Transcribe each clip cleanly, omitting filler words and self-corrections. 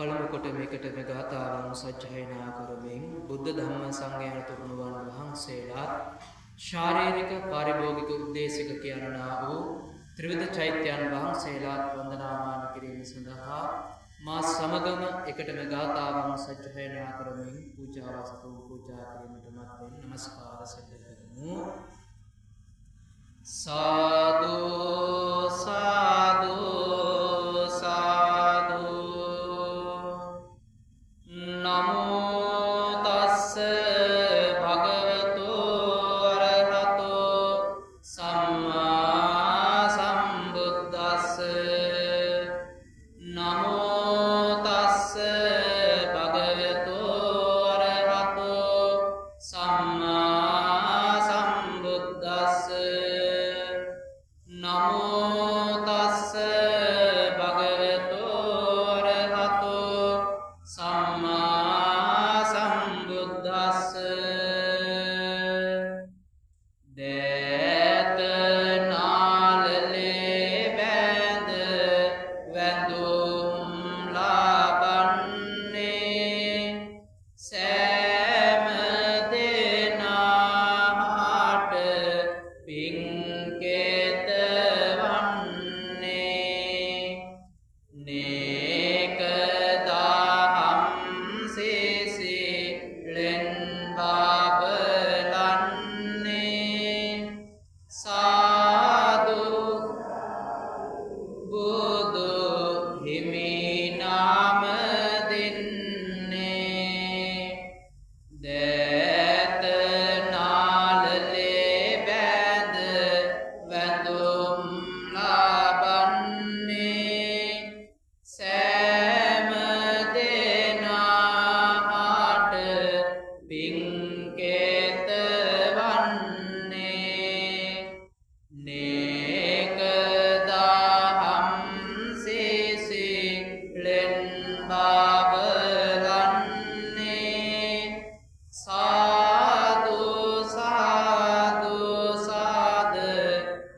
පළමු කොට මේකට මේ ගාථාවන් සජ්ජායනා කරමින් බුද්ධ ධම්ම සංඝයාන තුනුවන් වහන්සේලාත් ශාරීරික පාරිභෝගික උද්දේශක කියනා වූ ත්‍රිවිධ චෛත්‍යයන් වහන්සේලාත් වන්දනාමාන කිරීම සඳහා මා සමගම එකටම ගාථාවන් සජ්ජායනා කරමින් පූජාවස්තු පූජා කිරීමට මත්තෙන් නමස්කාර සිදු කරමු. සාදු සාදු සාදු නමෝ තස්ස භගවතු අරහතෝ සම්මා සම්බුද්දස්ස නමෝ තස්ස භගවතු අරහතෝ සම්මා සම්බුද්දස්ස නමෝ තස්ස භගවතු අරහතෝ සම්මා සම්බුද්දස්ස දේත නාලලේ බැඳ වැඳුම් ලබන්නේ සෑම දෙනාට පින්කෙත වන්නේ නේක දහම් සිසිලෙන් බබලන්නේ සාදු බුදු හිමි නාම දෙන්නේ දේත නාලලේ බැඳ වැඳුම් ලබන්නේ සෑම දෙනාට පින්කෙත වන්නේ නේක දහම් සිසිලෙන් බබලන්නේ සාදු සාදු සාද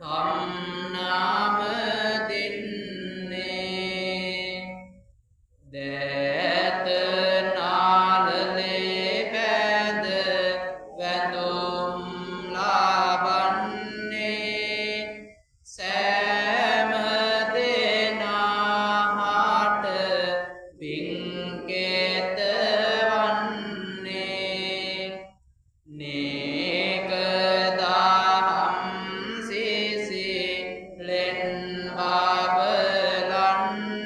කම්නාම දෙන්නේ දේත නාලලේ බැඳ වැඳුම් ලබන්නේ සෑම දෙනාට පින්කෙත වන්නේ නේක දහම් සිසිලෙන්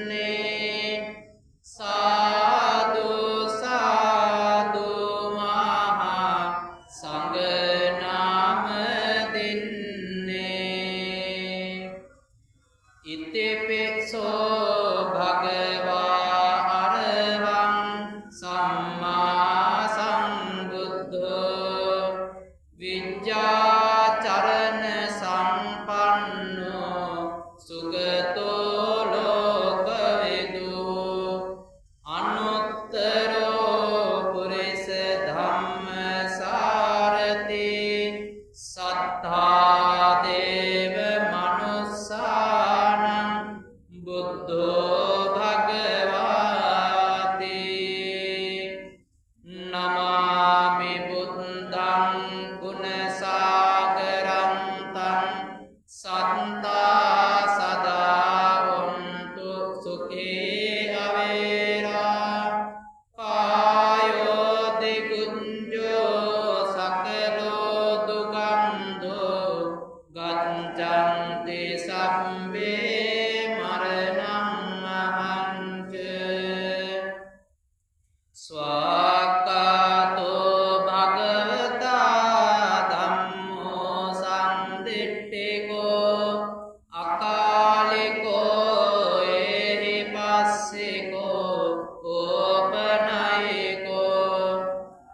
බබලන්නේ සාදු සාදු මහා සංඝනාම දෙන්නේ ඉතිපිසෝ භගවා අරහං සම්මා සම්බුද්ධෝ විඤ්ඤාචරණ සම්පන්නෝ සුගතෝ ලෝකවිදු අනුත්තරෝ පුරිස ධම්මසාරති සත්තා දේව මනුස්සානං බුද්ධෝ භගවාති නමාමි බුද්ධං ගුණසාගරං තං සත්තා සදා වන්තු සුඛේ අවේරා කායෝ දිගුඤ්ජෝ සකලෝ දුගන්ධෝ ගච්ඡන්ති සම්බේ මරණං අහංච ස්වාක්ඛාතෝ භගවතා ධම්මෝ සම්දිට්ඨිකෝ අකාලිකෝ එහි පස්සිකෝ ඕපනයිකෝ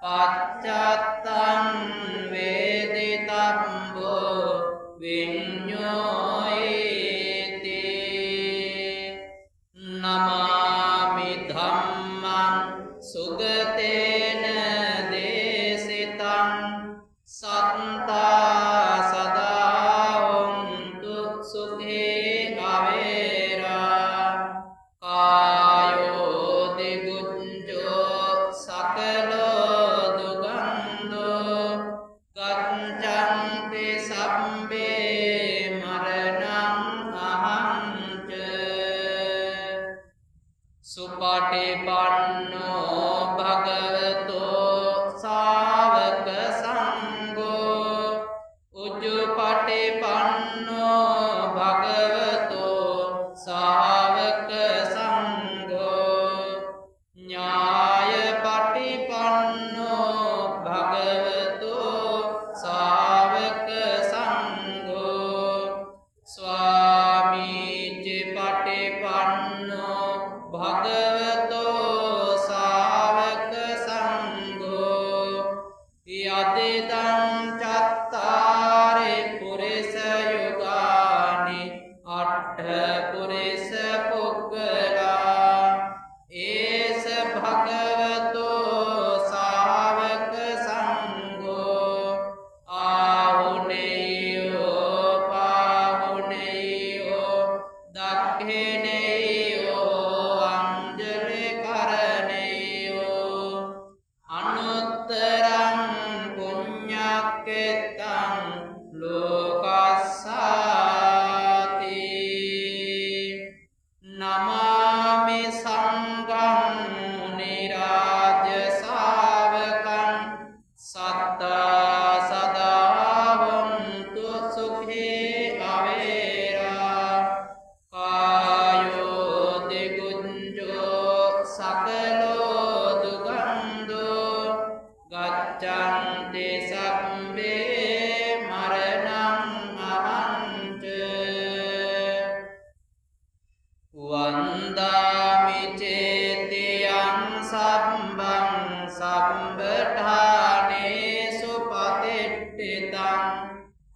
පච්චත්තං වේදිතම්බෝ විඤ්ඤෝයිති නමාමි ධම්මං සුගතේන දේසිතං සත්තා සදා වන්තු සුඛේ අවේරා කායෝ දිග සුපටිපන්නෝ භගවතෝ සාවක සංඝෝ උජුපටිපන්නෝ භගවතෝ සාවක සංඝෝ ඥායපටිපන්නෝ භගවතෝ සාවක සංඝෝ ස්වාමීචිපටිපන්නෝ භගවතෝ සාවක සංඝෝ යදිදං චත්තාරි පුරිස යුගානි අට්ඨ පුරිස පුග්ගලා ඒස භගවතෝ සාවක සංඝෝ ආහුනේයෝ පාහුනේයෝ දක්ඛිනේයෝ අංජලි කරණේයෝ අනුත්තරං පුඤ්ඤක්කෙතං ලෝකස්සාති නමාමි සංඝං මුනි රාජ ශාවකං සත්තා සදා වന്തു සුඛේ අවේරා කායෝ දිගුඤ්ජෝ සකලෝ දුගන්ධෝ ගච්ඡන්ති සම්මේ මරණං අහංච වන්දාමි චේතියං සම්බං සම්බඨානේසු පතිට්ඨිතං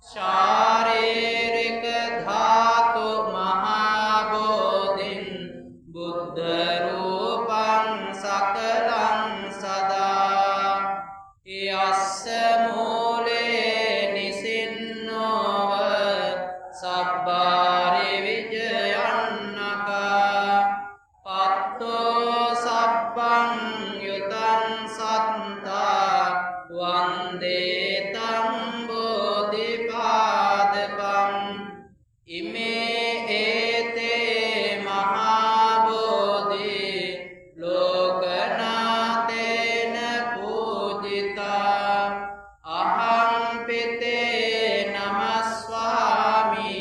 ශාරීරික ධාතු මහා බෝධින් බුද්ධ රූපං සකලං සදා යස්ස මූලේ නිසින්නෝව සබ්බාරි විජයන්නකා පත්තෝ සබ්බං යුතං සත්තා වන්දේ තං බෝධිපාදකං ඉමේ ඒතේ මහා බෝධි ලෝකනාතේන පූජිතා අහං පිතේ නමස්වාමි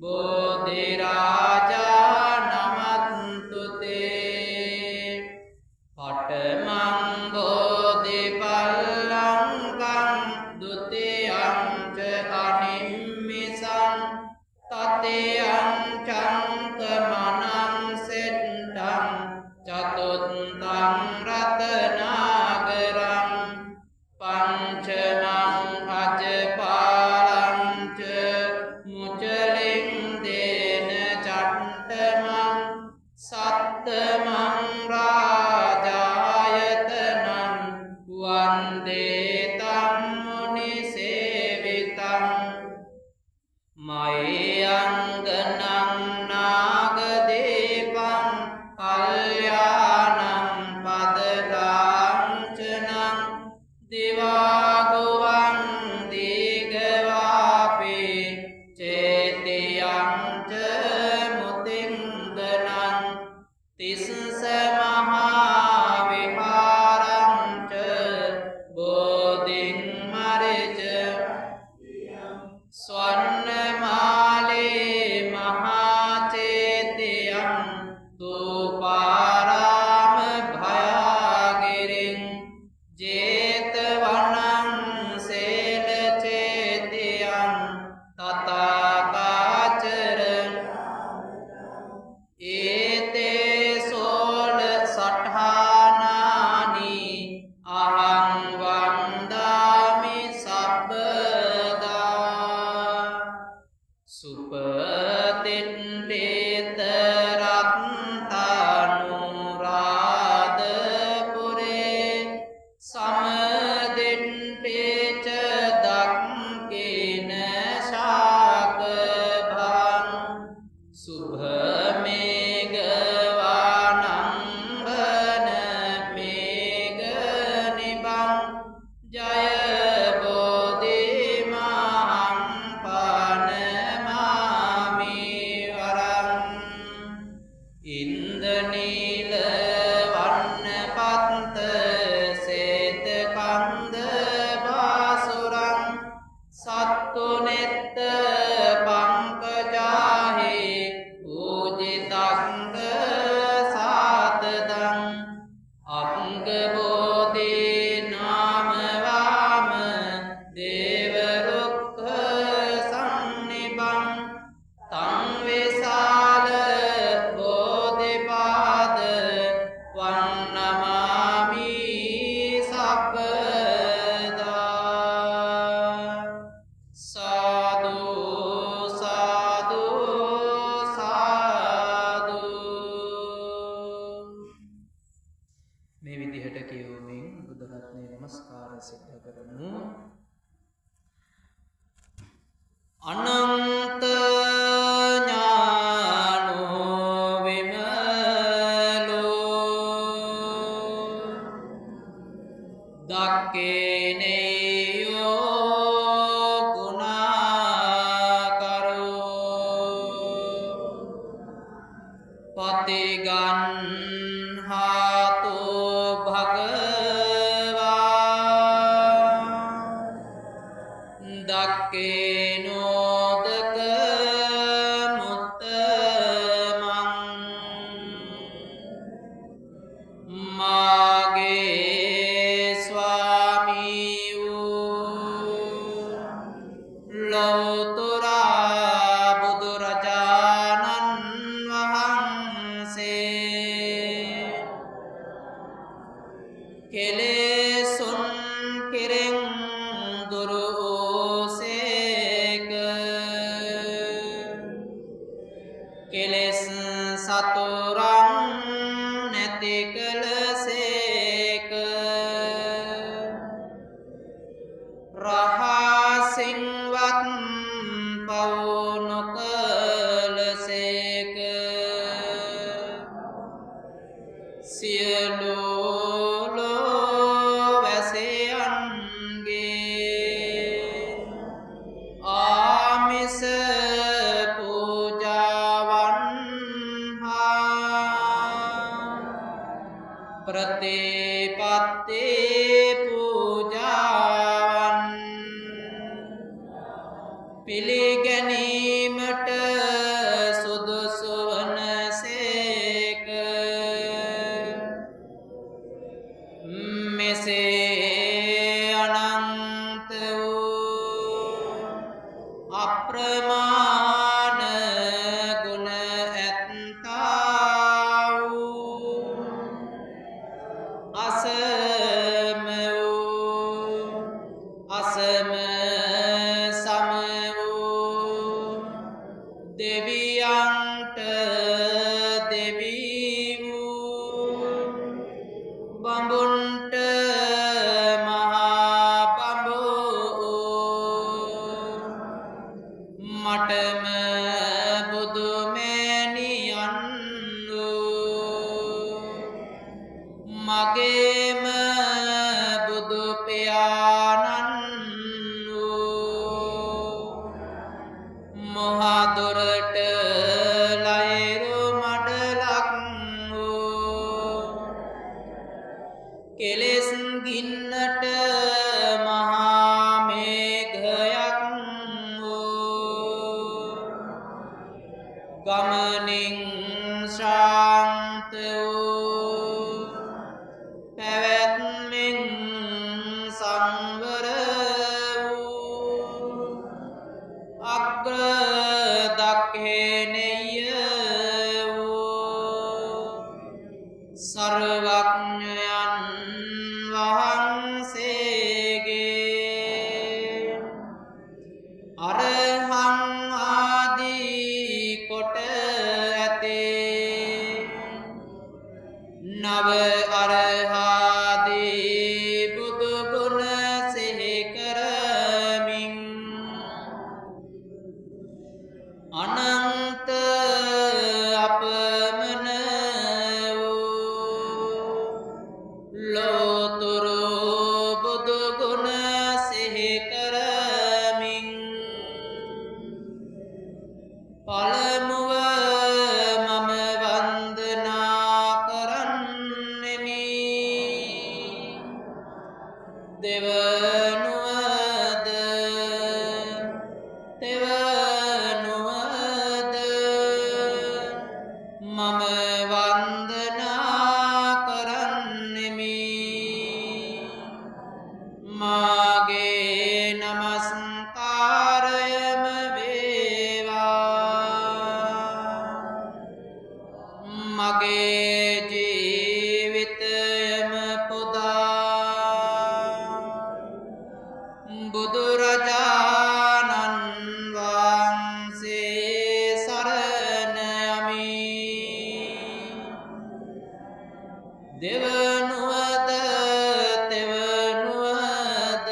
බෝධි රාජා නමන්තුතේ පඨමං බෝධි පල්ලංකං ဒုတိယං ච අනිම්මිසං තතියං චංකමනං සෙට්ඨං චතුත්තං රතනාගරං පංචමං අජපාලං ච මුචලින් දේන චට්ඨමං සත්තමං රාජායතනං වන්දේ තං මුනි සේවිතං මයංගනං නාගදීපං කල්යාණං පදලාංචනං දිවාගුවන් දීගවාපේ චේතියං ච මුතිංගනං තිස්ස මහා විහාරං ච බෝධින් මරිච ස්වර්ණමාලේ මහාචේතියං තූපාරාම භයාගිරින් ජේතවනං සේලචේතියං තථාකාචරං ඒතේ සෝල සඨානානි අහං වන්දාමි සබ්බදා සුපතිට්ඨිත රත්තානුරාධපුරේ සමදිට්ඨිච දක්ඛින ශාකභං සුභමේඝ තංග සාතදං අංගබෝධේ නාමවාම දේවරුක්ඛ සම්නිබං තං වේසාල බෝධිපාද වන්නමාමි සබ්බදා සාදු සාදු සාදු. මේ විදිහට කියවමින් බුදු රත්නයේ නමස්කාර සිද්ධ කරමු. අනන්ත ඥානෝ විමලෝ දක්ඛේනේයෝ ගුණාකරෝ පතිගන්හාතෝ භගවා දක්ඛේනෝදක මුත්තමං මාගේ ස්වාමී වූ ලෞතුරා බුදුරජාණන් වහන්සේ කෙලෙසුන් කෙරෙන් දුරු වූසේක. කෙලෙස් සතුරන් නැති කළසේක. රහසින්වත් පව් නොකළසේක. සියලු ලෝවැසියන්ගේ ආමිස පූජාවන් හා ප්‍රතිපත්ති පූජාවන් පිළිගැනීමට සුදුසු වනසේක. මෙසේ අනන්ත වූ අප්‍රමාණ ගුණ ඇත්තා වූ අසම වූ අසම සම වූ දෙවියන්ට දෙවී වූ බඹුන්ට මහා බඹෝ මටම බුදුමෑණියන් වූ මගේම බුදු පියාණන් වූ මහදුරට ලයිරු මඩලක් වූ කෙලෙස් ගින්නට මහා මේඝයක් වූ ගමනින් ශාන්ත වූ පැවැත්මෙන් සංවර වූ අග්‍ර දක්ඛේනේය වූ සර්වඥයන් වහන්සේගේ අරහං ආදී කොට ඇතේ නව අරහාදී බුදු ගුණ සිහි කරමින් අනන්ත අපමණ වූ ලෝතුරු බුදු ගුණ සිහි කරමින් පළමුව මම වන්දනා කරන්නෙමි. මම වන්දනා කරන්නෙමි මාගේ නමස්කාරයම වේවා මගේ ජීවිතයම පුදා බුදුරජාණන් වහන්සේ සරණ යමි දෙවනුවද තෙවනුවද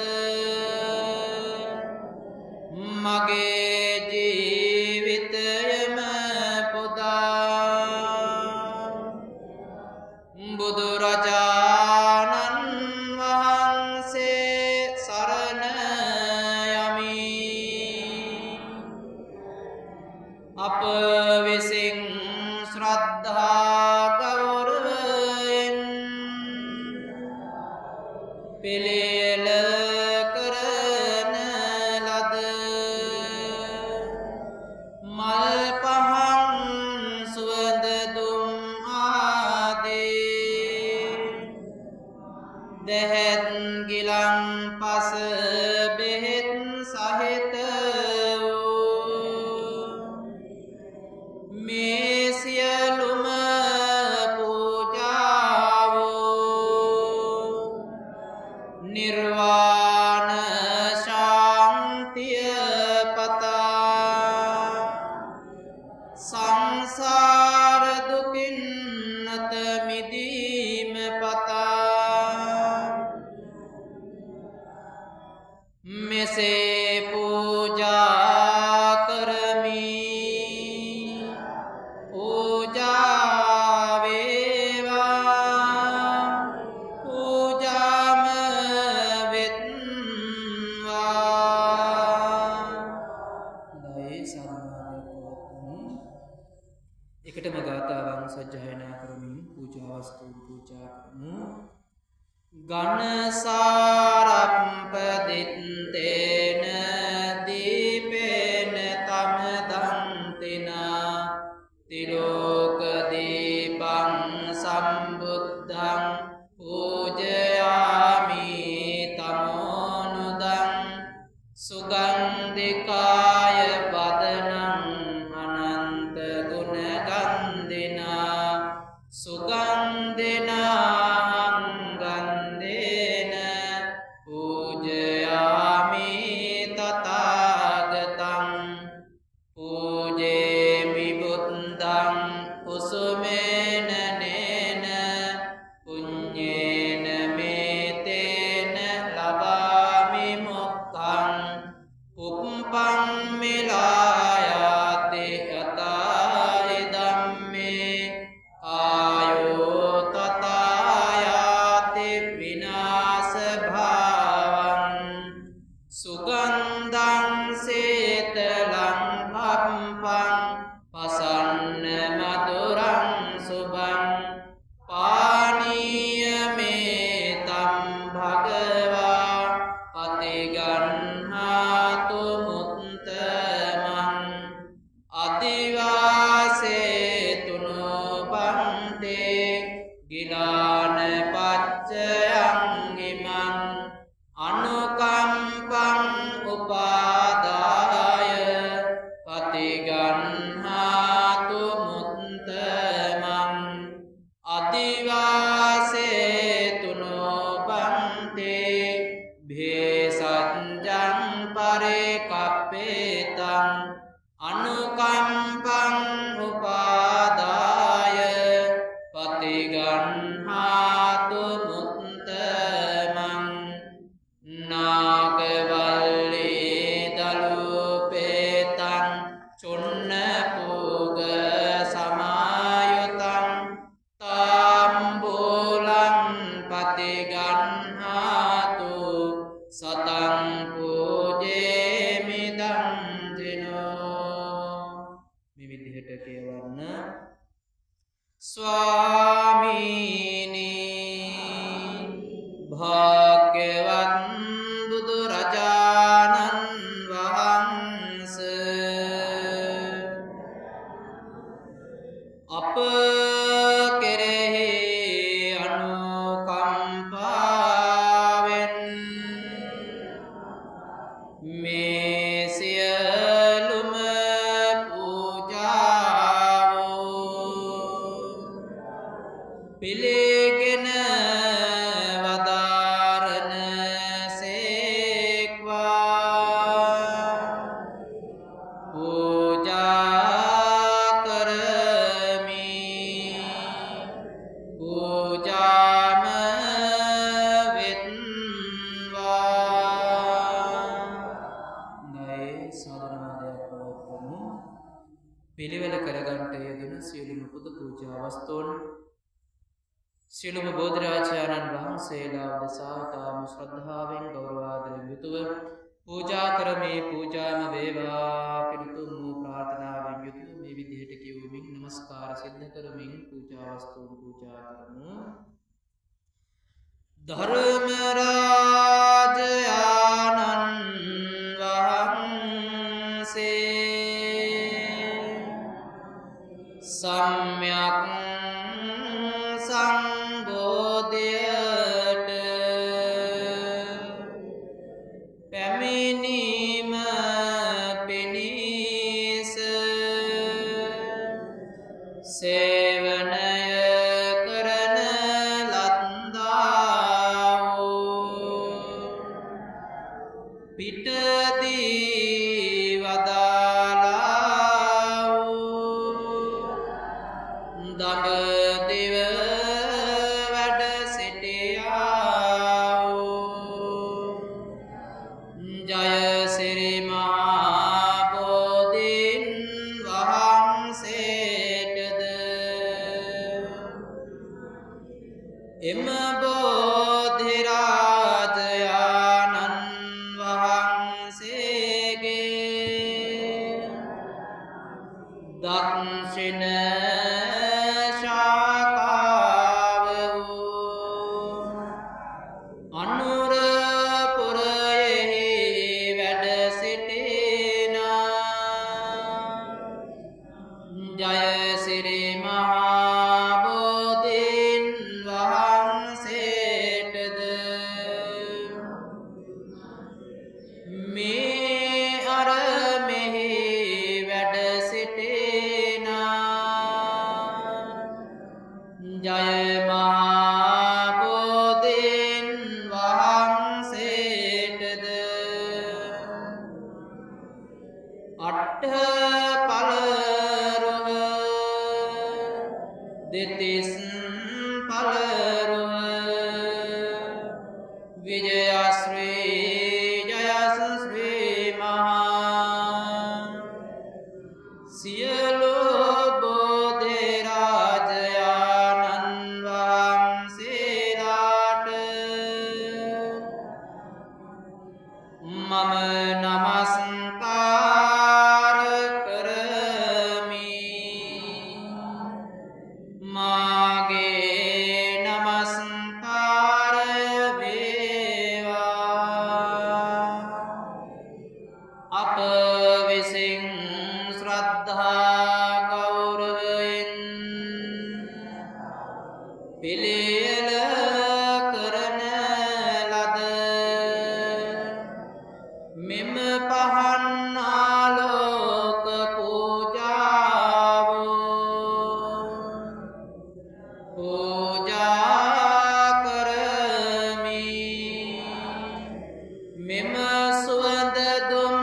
මගේ ජීවිතයම පුදා බුදුරජාණන් වහන්සේ සරණ යමි අප විසින් ශ්‍රද්ධා ගෞරවයෙන් පිළියෙල කරන ලද මල් පහන් සුවඳ දුම් ආදී දෙහෙත් ගිලන් පස බෙහෙත් සහිත මේ සියලුම පූජාවෝ නිර්වාණ ශාන්තිය පතා සංසාර දුකින් නැත මිදීම පතා මෙසේ පූජා කරමි පූජා වේවා පූජාම වෙත්වා දයේ සාධනාවතුන් එකටම ගාථාවන් සජ්ජායනා කරමින් පූජා වස්තු පූජා කරමු ගණසාරප්පදිත්තේන දීපේන තමදන්තිනා තිලෝක දීපං සම්බුද්ධං පූජයාමි තමෝනුදං සුගන්ධිකාය වදනං අනන්ත ගුණගන්ධිනා සුගන්ධිනා ගන්ධේන පූජයාමි තථාගතං පූජේමි බුද්ධං කුසුමේන නේන පුඤ්ඤේන මේතේන ලබාමි මොක්ඛං උප්පං මිලායාති යතායි ධම්මේ ආයෝ තථායාති විනාශ භාවං සුගන්ධං සේතලං අම්පං පසන්න මధుරං සුභං පානීයමේතම් භගවා පතිගන්හාතු මුත්තමං අදිවාසේතුනෝ බන්තේ ගිලාන පච්චයං ඉමං අනුකම්පං උපාදාය පතිගන්හාතු මුත්තමං අදිවාසේතුනෝ බන්තේ භේසජ්ජං පරේකප්පේතං අනුකම්පං උපාදාය පතිගන්හාතු මුත්තමං නාගවල්ලී දලුපේතං චුන්න පූග සමායුතං තාම්බූලං පතිගන්හාතු සතං පූජේමි දන්දිනෝ මේ විදිහට කියවන්න ස්වාමීනි භාග්‍යවත් බුදුරජාණන් වහන්සේ අප අප කෙරෙහි අනුකම්පාවෙන් මේ සියලුම පූජාවෝ පිළිගෙන වදාරන සේක්වා පූජා කරමි පූජාම පිළිවෙල කරගන්නට යෙදුන සියලුම පුද පූජා වස්තුන් සියලුම බෝධිරාජානන් වහන්සේලා උදෙසා තාම ශ්‍රද්ධාවෙන් ගෞරවාදරයෙන් යුතුව පූජා කරමේ පූජාම වේවා පිණිතුම් වූ ප්‍රාර්ථනාවෙන් යුතුව මේ විදිහට කියවමින් නමස්කාර සිද්ධ කරමින් පූජා වස්තුන් පූජා කරමු. ධර්ම රාජානන් වහන්සේ සම්්‍යක් සංබෝධයට පැමිණීම පිණිස සේවනය කරන ලද්දාවෝ පිටදී වදාලා දඹදිව වැඩ සිටියාවෝ ජය සිරි මහා බෝධීන් වහන්සේටද එම බෝධිරාජානන් වහන්සේගේ දක්ෂිණ දෙතිස් පළරුව විජයශ්‍රී ජයශ්‍රී මහා සියලු බෝධිරාජානන් වහන්සේලාට මම නමස්කාර කරමි. මාගේ නමස්කාරය වේවා. අප විසින් ශ්‍රද්ධා ගෞරවයෙන් පිළියෙල කරන ලද මෙම පහන් ආලෝක පූජා කරමි. මෙම සුවඳ දුම්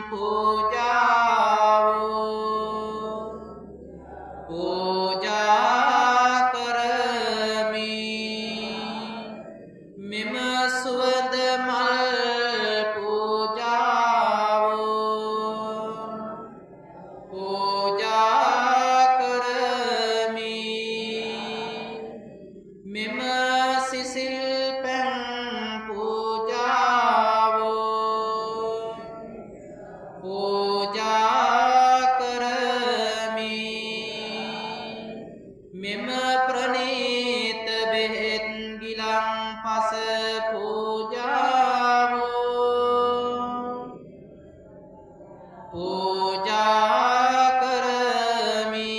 පූජා කරමි. මෙම සුවඳ මල් පූජා කරමි. මෙම සිසිල් පැන් පූජා කරමි. මෙම ප්‍රණීත බෙහෙත් ගිලන් පස පූජා කරමි.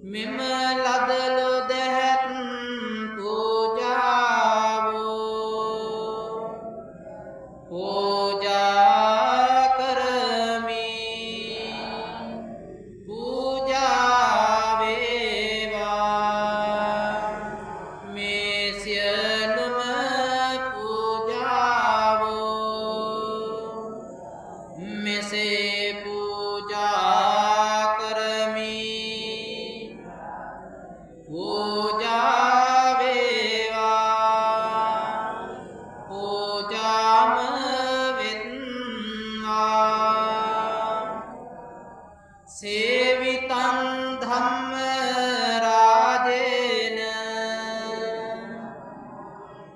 මෙම ලදලු දැහැත් පූජාවෝ පූජා කරමි පූජා වේවා මේ සියලුම පූජාවෝ මෙසේ පූජා කරමි පූජා වේවා පූජාම වෙත්වා සේවිතං ධම්ම රාජේන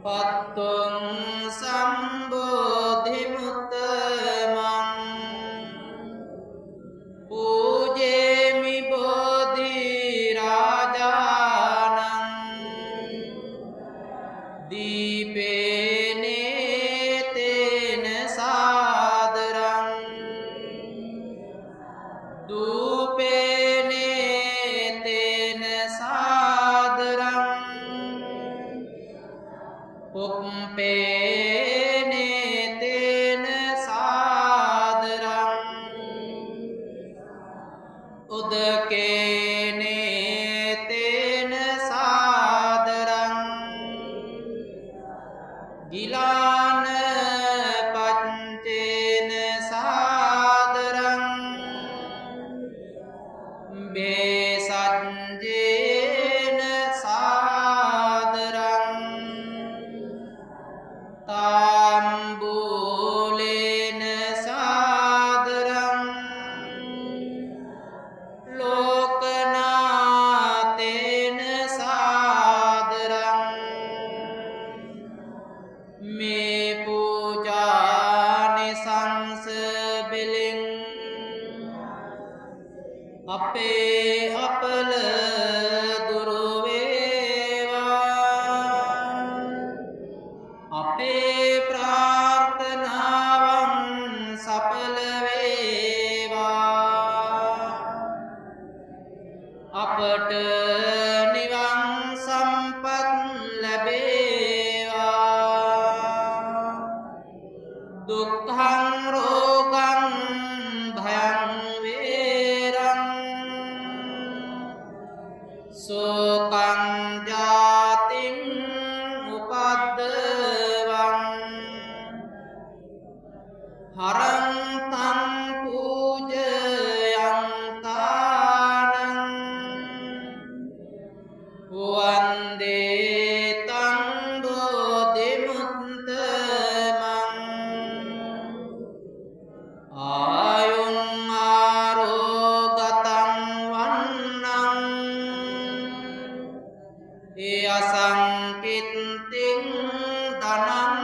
පත්තුං සම්බෝධි මුත්තමං පූජේමි බෝධි රාජානං දීපේනේ තේන සාදරං දූපේනේ තේන සාදරං පුප්පේනේ තේන සාදරං උදකේනේ තේන සාදරං ගිලාන පච්චේන සාදරං බේසජ්ජේන සාදරං තාම්බූලේන සාදරං ලෝකනාතේන සාදරං මේ පූජානිසංස බෙලින් අපේ අපල දුරු වේවා අපේ ප්‍රාර්ථනාවන් සඵල වේවා අපට නිවන් සම්පත් ලැබේවා දුක්ඛං රෝගං භයං වේරං සෝකං ජාතිං උපද්දවං හරං තං පූජයන්තානං වන්දේ තං බෝධිමුත්තමං ආයුං ආරෝගතං වන්නං යසංකිත්තිං ධනං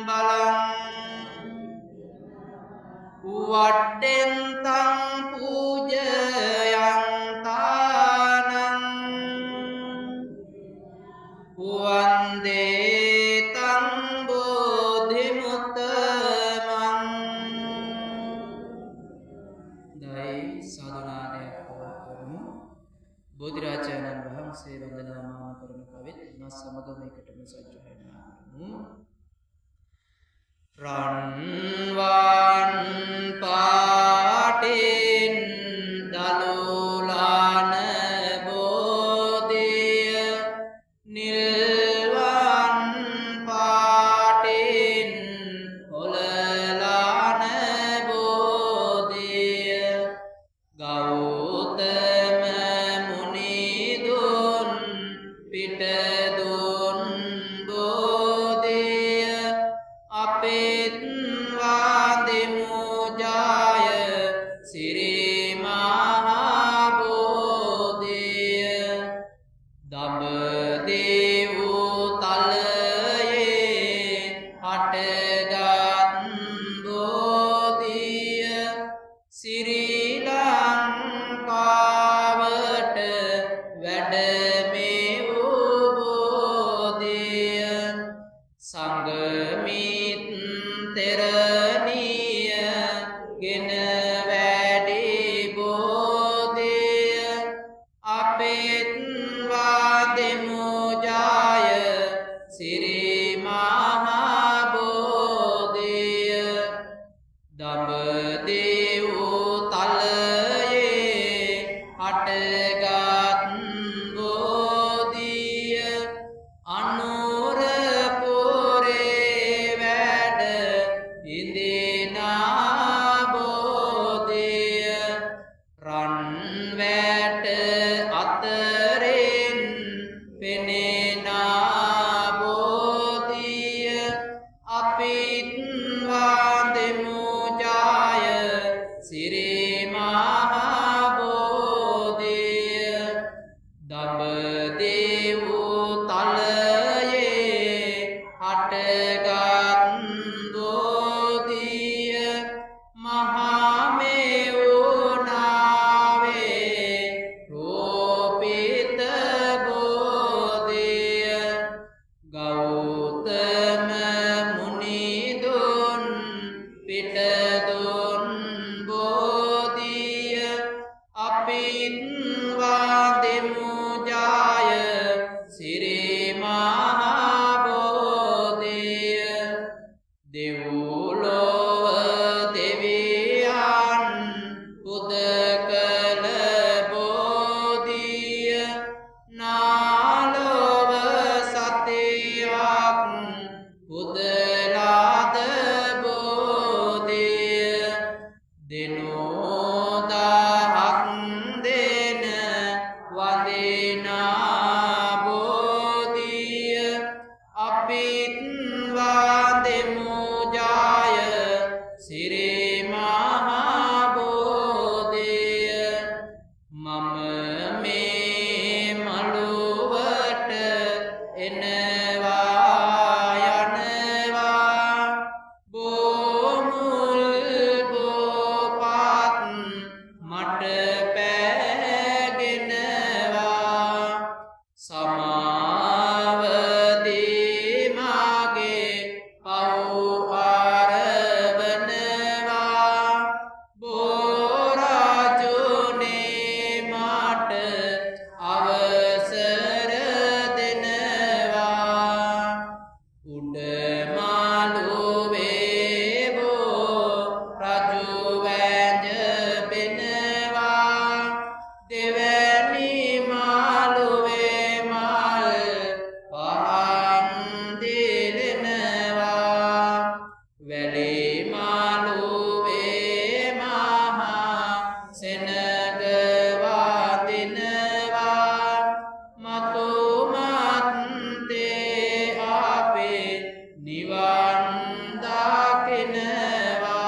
බලං වඩ්ඩෙන්තං පූජයන්තානං වන්දේ තං බෝධිමුත්තමං දෛ සාධනාදයක් පවත්වමු බෝධිරාජානන් වහන්සේ වන්දනාමාන කරන කවිත් මා සමග මේකටම සජ්ජායනා කරමු රන්වන් පාටින් දලුලාන බෝධිය නිල්වන් පාටින් හොලලාන බෝධිය ගෞතම මුනිදුන් පිටදුන් බෝධිය අපෙත් වාදෙමු ජාය සිරි මහා බෝධිය දඹදිව තලයේ හටගත් බෝධිය සිරි ලංකාවට වැඩමෙවූ බෝධිය සංගමිත් තෙරණිය ගෙන වැඩි බෝධිය අපේ අතරෙන් පෙනෙනා බෝධිය අපිත් වන්දෙමු ජය සිරි මහා බෝධිය දඹදිව තලයේ හටගත් බෝධිය මහා මෙවුනාවේ රෝපිත බෝධිය ගෞතම මුනිදුන් පිටදුන් බෝධිය අපිත් වන්දෙමු ජය සිරි මහා බෝධිය දෙව්ලොව දෙවියන් පුද කළ බෝධිය නාලොව සතියක් පුදලාද බෝධිය දෙනෝ දහක් දෙන වදිනා බෝධිය අපිත් වන්දෙමු ජය සිරි මහා බෝධිය මම මේ මළුවට එනවා යනවා බෝමුල් බෝපත් මට පෑගෙනවා සමාවදී මාගේ පව් ආරවනවා බෝරාජුනේ මට අවසර දෙනවා උඩමාළුවේ බෝ රජු වැඳ බෙනවා දෙවැනි මාළුවේ මල් පහන් දිලෙනවා වැලි මාළුවේ මහා සෙනග වදිනවා මතු මත්තේ අපේ නිවන් දකිනවා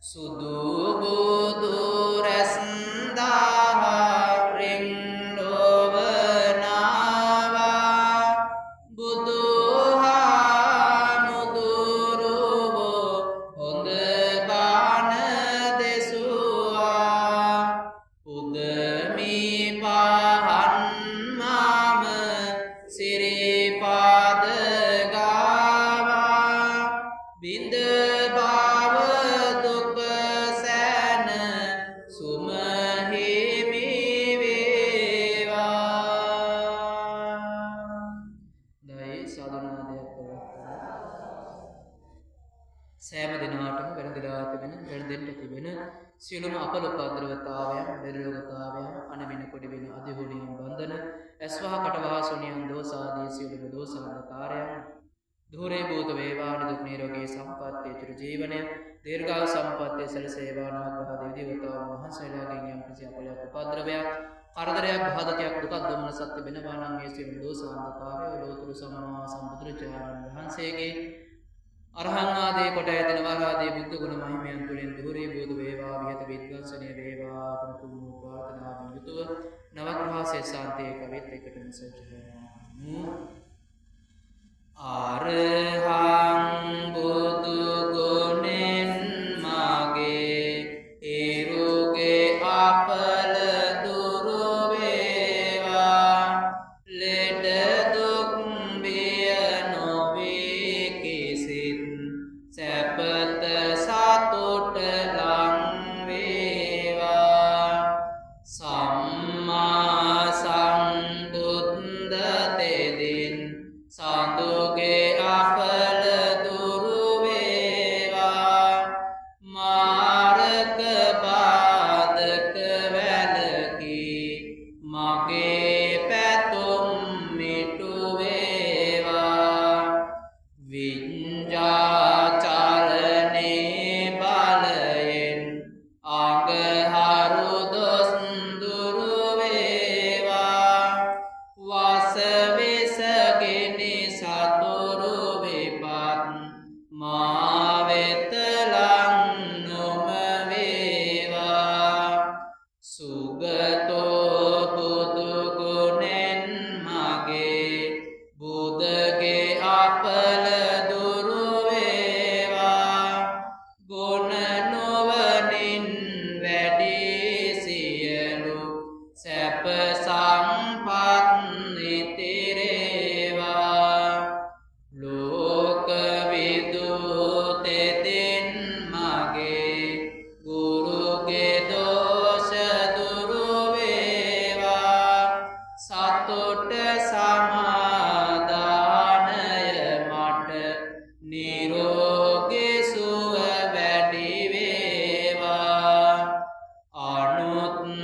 සුදු බුදු රැස්දාහරින් ලොවනාවා බුදුහාමුදුරුවෝ හොඳ බණ දෙසුවා උදමි පහන් මම සිරිපද ගාවා බිඳ බව දුක සැන සුමහිමි වේවා දෛ සාධනාදයක් සෑම දිනාටම වැරදිලා තිබෙන වැරදෙන්න තිබෙන සියලුම අපලෝපද්‍රවතාවයන් දෙරලෝකතාවයන් අනමින කොඩි වෙන අධිහුණියන් බන්ධන ඇස්වහ කටවහ සුනියන් දෝසාදී සියලුම දෝසාන්ධකාරයන් ධූරේ භූත වේවා නිදුක් නිරෝගී සම්පත්තිය චිර ජීවනය දීර්ඝායු සම්පත්තිය සැලසේවා නාග්‍රහ දෙවිදේවතාවුන් වහන්සේලාගෙන් යම් කිසි අපලයක් උපද්‍රවයක් කරදරයක් බාධකයක් දුකක් දුමන සත්‍ය වෙනවා නම් ඒ සියලු දෝසාන්ධකාරය ලෝතුරු සම්මා සම්බුදුරජාණන් වහන්සේගේ අරහං ආදී කොට ඇතන වරාදී බුද්ධ ගුණ මහිමයන් තුලින් ධූරේ භූත වේවා විහෙත විද්වංසනීය වේවා පුතුම් ප්‍රාර්ථනාවෙන් යුතුව නවග්‍රහසේ ශාන්තියේ කවිත් එකටම සජ්ජනමු අරහං බුදු ගුණෙන් මාගේ ඒරුගේ අපල දුරු වේවා ලෙඩ දුක් බිය නොවේ කිසිත් සැපත සතුට ලං වේවා සම්මා සම්බුද්ධ තෙදින් සඳුගේ අපල දුරු වේවා මාරක බාධක වැළකී මගේ පැතුම් මිටු වේවා විඤ්ඤාචරණේ බලයෙන් අඟහරු දොස් දුරු උගතෝ බුදු ගුණෙන් මගේ බුදගේ අපල දුරු වේවා ගුණ නුවණින් වැඩි සියලු සැප සම්පත් නිතිරේවා ලෝක විදුතෙතින් මගේ ගුරුගේ දෝෂ දුරු වේවා සතුට සමාදානය මට නිරෝගී සුව වැඩි වේවා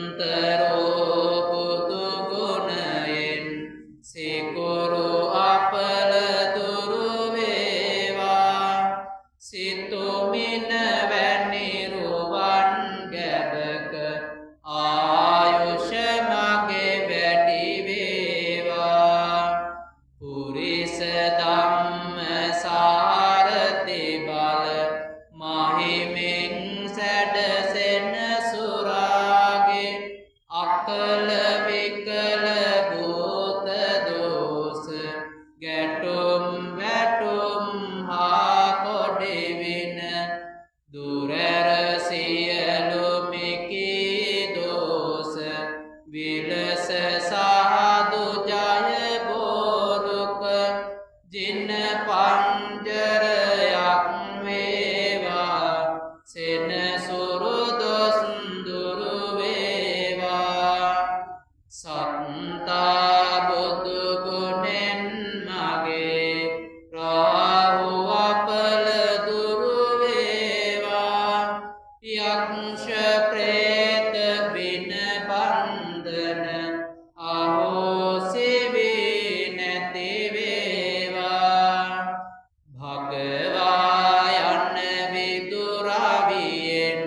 අනුත්තරෝ බුදු ගුණයෙන් සිකුරු අපල දුරු වේවා සිතුමින වැනි රුවන් ගැබක ආයුෂ මගේ වැඩි වේවා පුරිස ධම්ම සාරති බල මහිමෙන් සැඩසෙන සුරාගේ අකල විකල භූත දෝෂ ගැටුම් වැටුම් හා කොඩිවින දුරර සියලු මිකී දෝෂ විලස සාදු ජය බෝරුක ජින පංජරයක් වේවා සෙනසුරු දොස් දුරු වේවා සත්තා බුදු ගුණෙන් මගේ රාහු අපල දුරු වේවා යක්ෂ ප්‍රේත වින බන්ධන අහෝසි වී නැති වේවා භගවා යන්න විදුරවියෙන්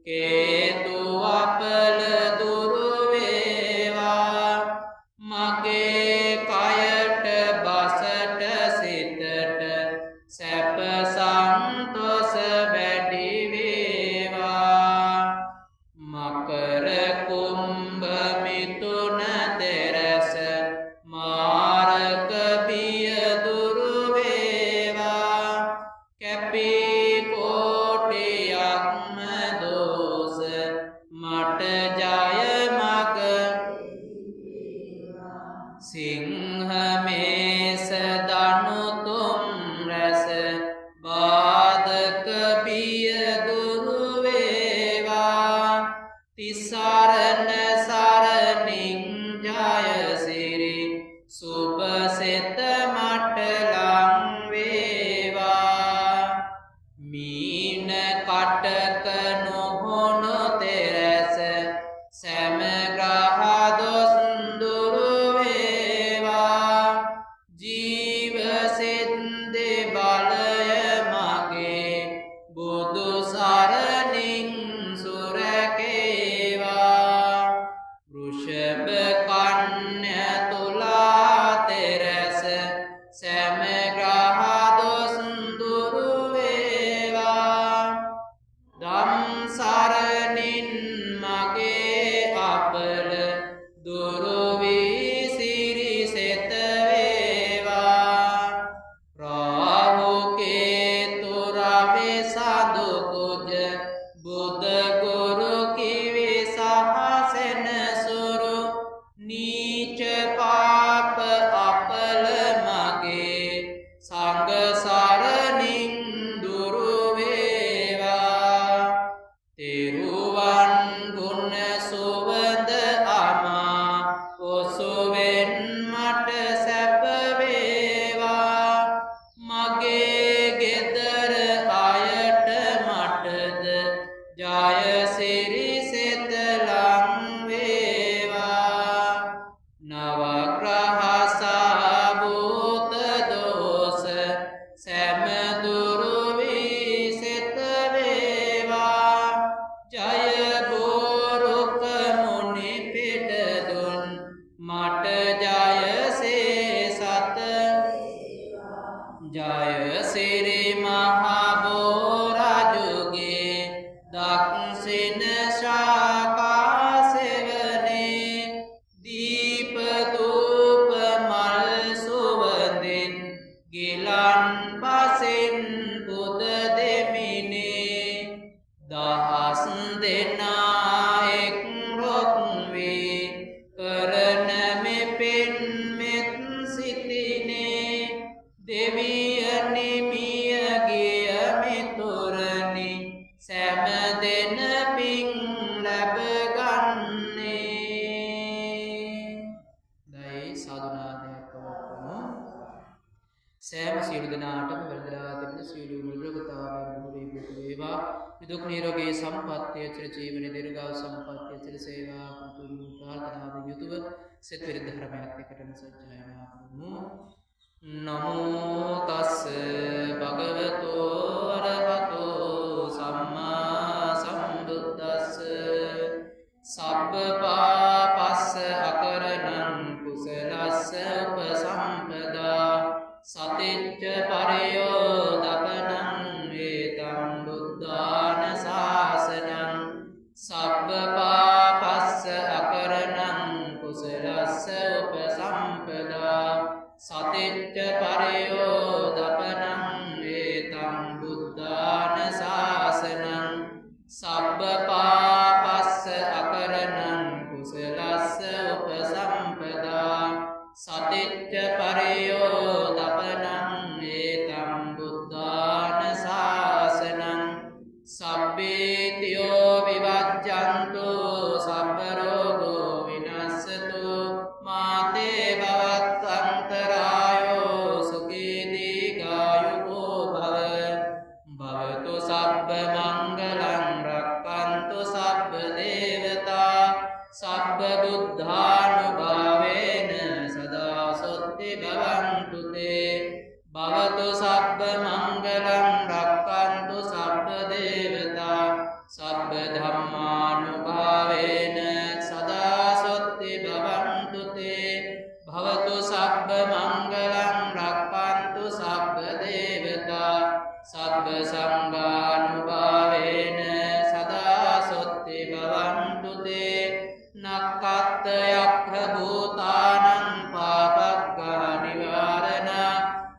කේතු අපල දුරු වේවා මගේ කයට බසට සිතට සැප සන්තෝෂ වැඩි වේවා මකර කුම්භ මිථුන දෙරස මාරක බිය දුරු වේවා කැපී කෝටියක්ම දෝෂ මට ජය මග සිංහ මේස දනු තුම් රැස බාධක බිය දුරු වේවා තිසරණ සරණින් ජයසිරි සුභ සෙත මට ලං වේවා මීන කටක නොහොනු තෙරස සැම ග්‍රහ දොස් දුරු වේවා ජීව සිද්දි බලය මගේ බුදු සරණින් සුරකේවා වෘෂභ කන්‍ය තුලා තෙරස සැම ග්‍රහ දොස් දුරු වේවා ධම් සරණින් මගේ අපල දුරු වී සිරිසෙත වේවා රාහු කේතු රවි සඳු කුජ බුද ගුරු කිවි සහසෙන සුරු නීච පාප අපල මගේ සංඝ සරණින් දුරු වේවා තෙරුවන් ගුණ සුවඳ අමා ඔසුවෙන් මට සැප වේවා මගේ ගෙදර අයට මටද ජය සිරි සෙත ලං වේවා නවග්‍රහ සාභූත දෝෂ සැම දුරු වී සෙත වේවා ජය බෝරුක මුනි පිට දුන් මට ජයසේ සත ජයසිරි මහබෝරජුගේ දක්ෂිණ ශාකා සෙව සෑම සියලු දෙනාටම වැළඳලා තිබෙන සියලු මුල්ලකතාවයන් මුලින්ම වේවා. නිදුක් නිරෝගී සම්පන්නිය චිර ජීවන දීර්ඝායු සම්පන්නිය චිර සේවා කුතුම් ප්‍රාර්ථනාවෙන් යුතුව සෙත් විරිද්ධ ධර්මයක් එකටම සජ්ජායනා කරමු. නමෝ තස්ස භගවතෝ අරහතෝ සම්මා සම්බුද්දස්ස සබ්බ පාපස්ස අකරණං කුසලස්ස උපසම්පදා සතිච්ච පරයෝදපනං වේතං බුද්ධාන ශාසනං සබ්බ පාපස්ස අකරණං කුසලස්ස උපසම්පදා සතිච්ච පරයෝදපනං වේතං බුද්ධාන ශාසනං සබ්බ පාපස්ස අකරණං කුසලස්ස උපසම්පදා සතිච්ච පරයෝදපනං වේතං බුද්ධාන ශාසනං සබ්බේතියෝ විවජ්ජන්තු සබ්බ රෝගෝ විනස්සතු මාතේ භවත්වන්තරායෝ සුඛී දීඝායුකෝ භව භවතු සබ්බ මංගලං රක්ඛන්තු සබ්බ දේවතා සබ්බ බුද්ධානුභාවේන සදා සොත්ති භවන්තු තේ භවතු සබ්බ මංගලං රක්ඛන්තු සබ්බ දේවතා සබ්බ ධම්මානුභාවේන සදා සොත්ති භවන්තු තේ භවතු සබ්බ මංගලං රක්ඛන්තු සබ්බ දේවතා සබ්බ සංඝානුභාවේන සදා සොත්ති භවන්තු තේ නක්ඛත් යක්ඛ භූතානං පාපග්ගහ නිවාරණ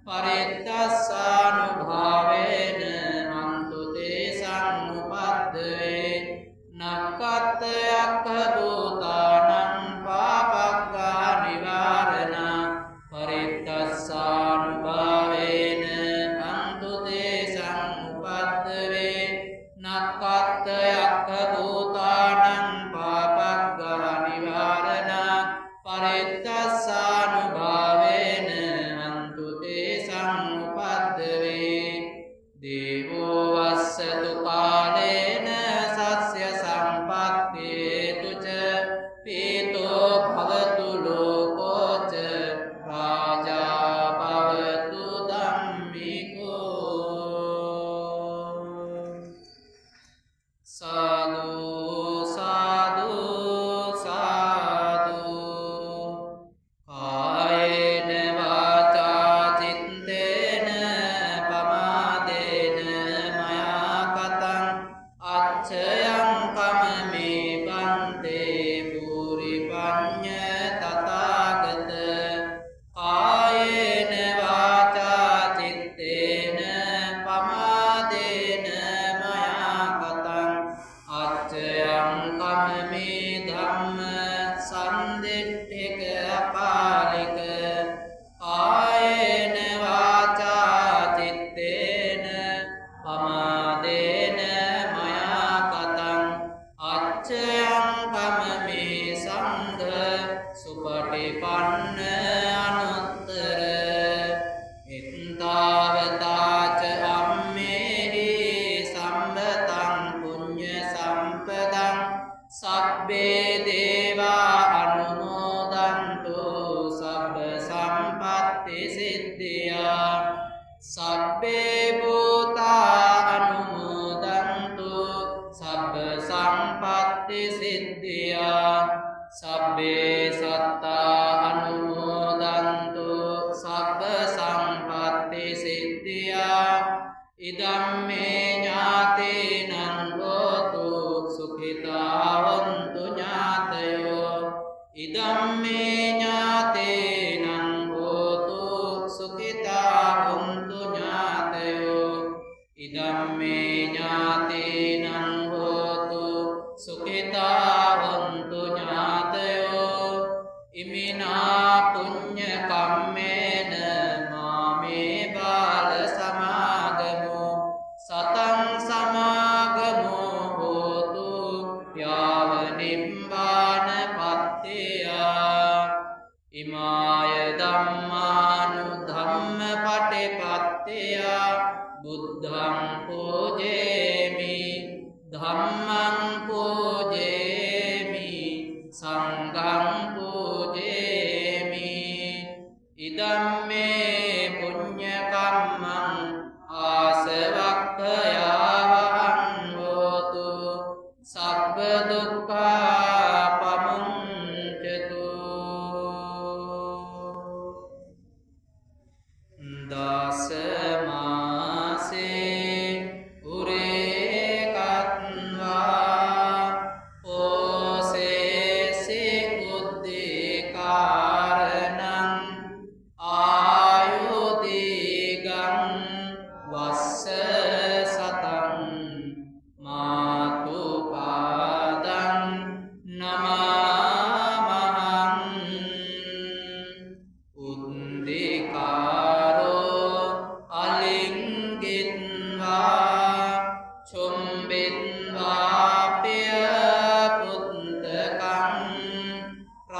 පරිත්තස්සානුභාවේන අන්තු තේ සම්නුපද්දවේ නක්ඛත් යක්ඛ භූතානං පාපග්ගහ නිවාරණ පරිත්තස්සානුභාවේන අන්තු තේ සම්නුපද්දවේ නක්ඛත් යක්ඛ භූතානං පාපග්ගහ නිවාරණ පරිත්තස්සානුභාවේන අන්තු තේ සම්නුපද්දවේ දේවෝ වස්සතු කාලේන සස්ය සම්පත්තේතු ච පීතෝ භවතු ලෝකෝච රාජා භවතු ධම්මිකෝ සාදු සාදු සාදු කායේන වාචා චිත්තේන පමාදේන මයා කතං අච්ඡයං කමමේ බන්තේ පුරි පඤ්ඤ තථාගත කායේන වාචා චිත්තේන පමාදේන මයා කතං අච්ඡයං කමමේ ධම්ම සම්දිට්ඨික අපාලික කායේන වාචා චිත්තේන පමාදේන මයා කතං අච්ඡයං කමමේ සංඝ සුපටිපන්න අනුත්තර එත්තාවතාච අම්මේහි සම්බතං පුඤ්ඤ සම්පදං සබ්බේ දේවා අනුමෝදන්තු සබ්බ සම්පත්ති සිද්ධියා සබ්බේ භූතා අනුමෝදන්තු සබ්බ සම්පත්ති සිද්ධියා සබ්බේ සත්තා අනුමෝදන්තු සබ්බ සම්පත්ති සිද්ධියා ඉදම්මේ ඥාතේනං හෝතු සුඛිතා වന്തു ඥාතයෝ ඉදම්මේ ඥාතේනං හෝතු සුඛිතා වന്തു ඥාතයෝ ඉදම්මේ ඥාතේනං හෝතු සුඛිතා වന്തു ඥාතයෝ ඉමිනා පුඤ්ඤ කම්මේන මාමේ බාල සමාගමෝ සතං සමාගමෝ හෝතු යාව නිබ්බාන පත්තියා ඉමාය ධම්මානු ධම්ම පටේ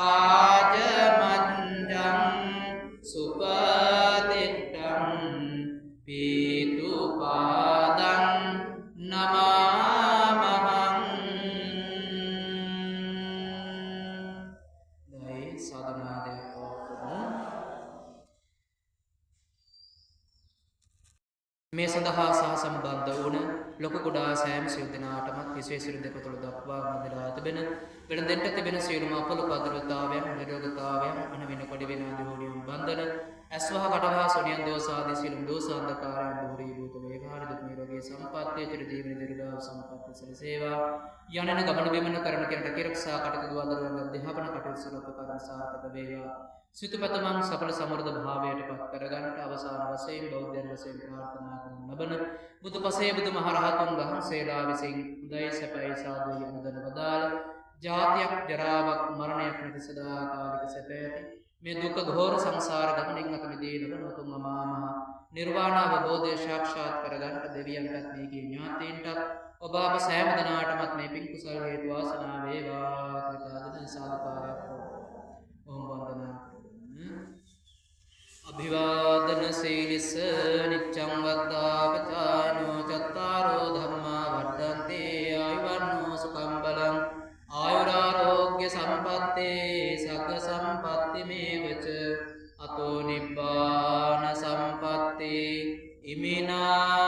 ආජමන්ජං සුපතිට්ඨං පීතුපාදං නමාමහං. දැයි සාදුනාදයක් පවත්වමු. මේ සඳහා සහ සම්බන්ධ වුණ ලොකු කුඩා සෑම සියලු දෙනාටමත් විශේෂ දෙක තුළ දක්වා මැදලා තිබෙන වෙනදෙන්ට තිබෙන සියලුම අපල පදරතාවයන් නිරෝගතාවයන් අනවින කොඩි වෙන දෝනියම් බන්ධන ඇස්වහ කටවහ සොනියන් දෝසාදී සියලුම දෝසාන්ධකාරයන් දුරීභූත වේවා. දුක් නිරෝගී සම්පත්තිය චිර ජීවන දීර්ඝායු සම්පත්තිය සැලසේවා. යන්නන ගමන බිමන කරන කෙනට කිරක්ෂා කටයුතු දුවදරුවන් දෙහපන කටයුතු සුරපකාර සාර්ථක වේවා. සිතුපතමන් සඵල සමෘද්ධ භාවයට පත් කරගන්නට අවසාන වශයෙන් බෞද්ධයන් වශයෙන් ප්‍රාර්ථනා කරන ලබන බුදු පසේ බුදු මහරහතුන් වහන්සේලා විසින් උදයි සැපයි සාදු යන දන වදාළ ජාතියක් ජරාවක් මරණයක් නැති සදාකාලික සැපෑති මේ දුක ඝෝර සංසාර ගමනින් අත මිදී ලබන උතුම් අමා මහ නිර්වාණ අවබෝධය සාක්ෂාත් කරගන්නට දෙවියන්ටත් මේකේ ඥාතීන්ටත් ඔබ අප සෑම දිනාටමත් මේ පින් කුසල හේතු වාසනා වේවා. කෘතඥ සාදුකාරයක් ඕම් වන්දනා අභිවාදන සීලිස නිච්ඡං වද්දාපචායනෝ චත්තාරෝ ධම්මා වර්ධන්ති ආයුවන්නෝ සුඛං බලං ආයුරාෝග්‍ය සම්පත්තේ සග්ග සම්පත්ති මේවච අතෝ නිබ්බාන සම්පත්තේ ඉමිනා